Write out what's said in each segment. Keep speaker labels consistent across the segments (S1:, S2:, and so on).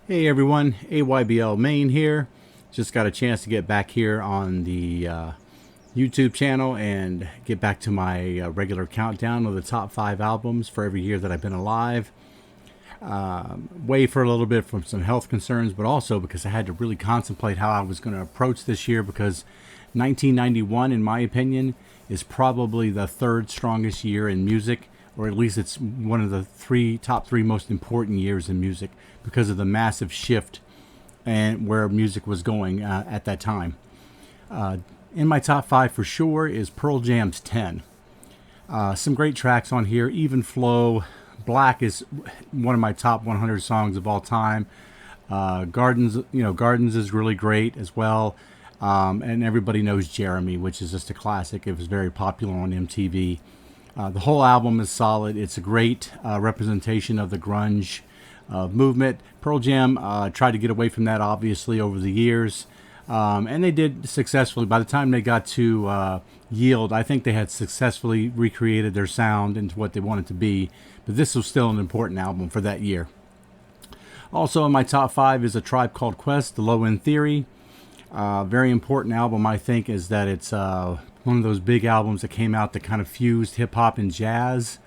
S1: Hey everyone, AYBL Main here. Just got a chance to get back here on the YouTube channel and get back to my regular countdown of the top 5 albums for every year that I've been alive. Away for a little bit from some health concerns, but also because I had to really contemplate how I was going to approach this year, because 1991, in my opinion, is probably the third strongest year in music, or at least it's one of the top three most important years in music because of the massive shift and where music was going at that time. In my top 5 for sure is Pearl Jam's 10. Some great tracks on here. Even Flow, Black is one of my top 100 songs of all time. Gardens is really great as well. And everybody knows Jeremy, which is just a classic. It was very popular on MTV. The whole album is solid. It's a great representation of the grunge movement. Pearl Jam tried to get away from that, obviously, over the years. And they did successfully. By the time they got to Yield, I think they had successfully recreated their sound into what they wanted to be. But this was still an important album for that year. Also in my top 5 is A Tribe Called Quest, The Low End Theory. Very important album, I think, is that it's one of those big albums that came out that kind of fused hip-hop and jazz.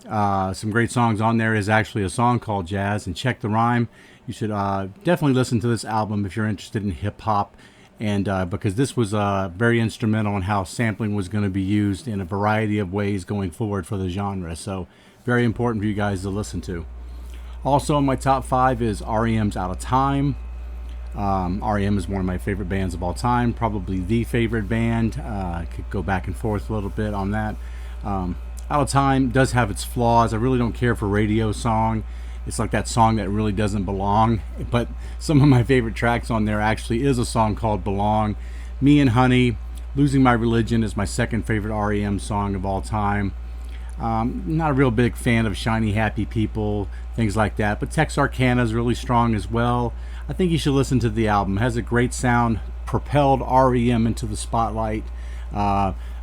S1: Some great songs on there. Is actually a song called Jazz, and Check the Rhyme. You should definitely listen to this album if you're interested in hip-hop, and because this was very instrumental in how sampling was going to be used in a variety of ways going forward for the genre. So very important for you guys to listen to. Also in my top 5 is REM's Out of Time. REM is one of my favorite bands of all time, probably the favorite band. I could go back and forth a little bit on that. Out of Time does have its flaws. I really don't care for radio song. It's like that song that really doesn't belong. But some of my favorite tracks on there actually is a song called Belong. Me and Honey, Losing My Religion is my second favorite REM song of all time. Not a real big fan of Shiny Happy People, things like that, but Texarkana is really strong as well. I think you should listen to the album. It has a great sound, propelled REM into the spotlight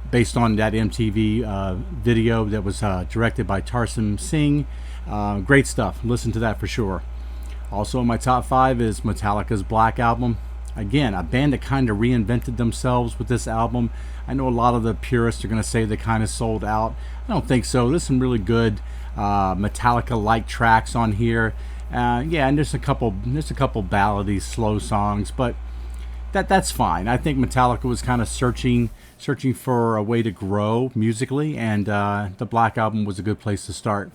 S1: based on that MTV video that was directed by Tarsem Singh. Great stuff. Listen to that for sure. Also in my top 5 is Metallica's Black Album. Again, a band that kind of reinvented themselves with this album. I know a lot of the purists are going to say they kind of sold out. I don't think so. There's some really good Metallica-like tracks on here. Yeah, and there's a couple ballady, slow songs, but that's fine. I think Metallica was kind of searching for a way to grow musically, and the Black Album was a good place to start.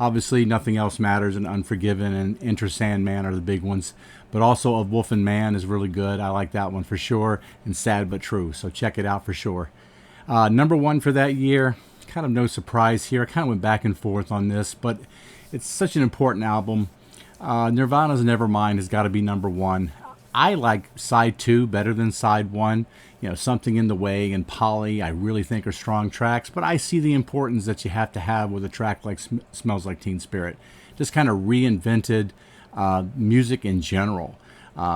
S1: Obviously, Nothing Else Matters and Unforgiven and Enter Sandman are the big ones. But also Of Wolf and Man is really good. I like that one for sure. And Sad But True. So check it out for sure. Number 1 for that year. Kind of no surprise here. I kind of went back and forth on this. But it's such an important album. Nirvana's Nevermind has got to be number 1. I like side 2 better than side 1. You know, Something in the Way and Polly I really think are strong tracks, but I see the importance that you have to have with a track like Smells Like Teen Spirit. Just kind of reinvented music in general.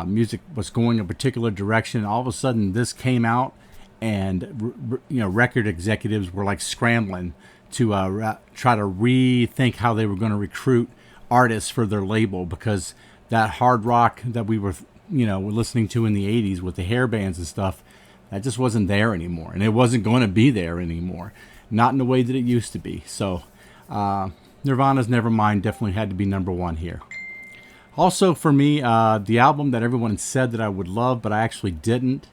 S1: Music was going a particular direction, and all of a sudden this came out, and record executives were like scrambling to try to rethink how they were going to recruit artists for their label, because that hard rock that we were listening to in the 80s with the hair bands and stuff, that just wasn't there anymore, and it wasn't going to be there anymore, not in the way that it used to be. So Nirvana's Nevermind definitely had to be number 1 here. Also for me, the album that everyone said that I would love but I actually didn't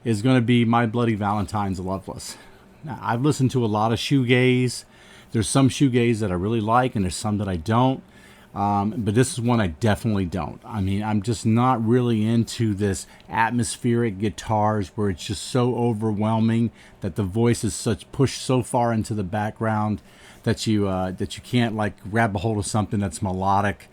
S1: is going to be My Bloody Valentine's Loveless. Now, I've listened to a lot of shoegaze. There's some shoegaze that I really like, and there's some that I don't. But this is one I definitely don't. I mean, I'm just not really into this atmospheric guitars where it's just so overwhelming that the voice is pushed so far into the background that you can't like grab a hold of something that's melodic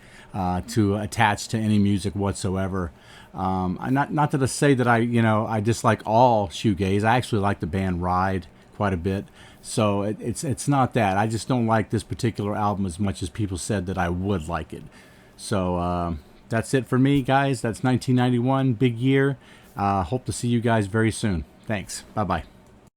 S1: to attach to any music whatsoever. Not that I say that I dislike all shoegaze. I actually like the band Ride quite a bit. So it's not that. I just don't like this particular album as much as people said that I would like it. So that's it for me, guys. That's 1991, big year. Hope to see you guys very soon. Thanks. Bye-bye.